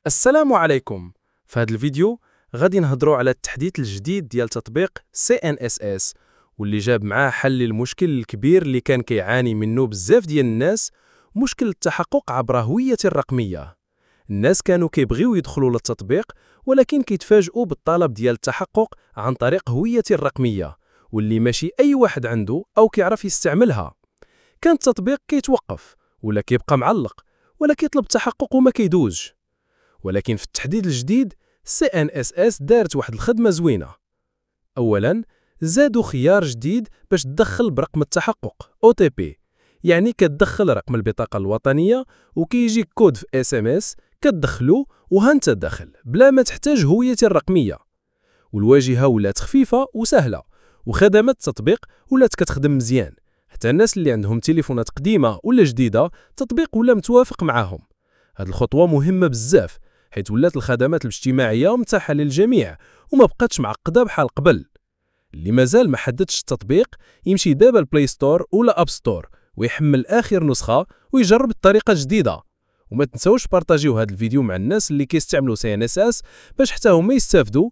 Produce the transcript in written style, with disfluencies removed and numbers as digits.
السلام عليكم. في هذا الفيديو غادي نهضروا على التحديث الجديد ديال تطبيق CNSS واللي جاب معاه حل للمشكل الكبير اللي كان كيعاني منه بزاف ديال الناس، مشكل التحقق عبر هوية الرقمية. الناس كانوا كيبغيو يدخلوا للتطبيق ولكن كيتفاجئوا بالطلب ديال التحقق عن طريق هوية الرقمية واللي ماشي أي واحد عنده أو كيعرف يستعملها. كان التطبيق كيتوقف ولا كيبقى معلق ولا كيطلب التحقق وما كيدوزش. ولكن في التحديث الجديد CNSS دارت واحد الخدمة زوينة. أولاً زادوا خيار جديد باش تدخل برقم التحقق OTP، يعني كتدخل رقم البطاقة الوطنية وكيجيك كود في SMS كتدخلو وهانت داخل بلا ما تحتاج هوية الرقمية. والواجهة ولات خفيفة وسهلة، وخدمات التطبيق ولات كتخدم مزيان، حتى الناس اللي عندهم تليفونات قديمة ولا جديدة التطبيق ولا متوافق معاهم. هاد الخطوة مهمة بزاف حيث ولات الخدمات الاجتماعية متاحة للجميع وما بقاتش معقدة بحال قبل. اللي مازال ما حددش التطبيق يمشي دابا البلاي ستور ولا اب ستور ويحمل آخر نسخة ويجرب الطريقة الجديدة. وما تنسوش بارطاجيو هذا الفيديو مع الناس اللي كيستعملوا CNSS باش حتى هما يستافدوا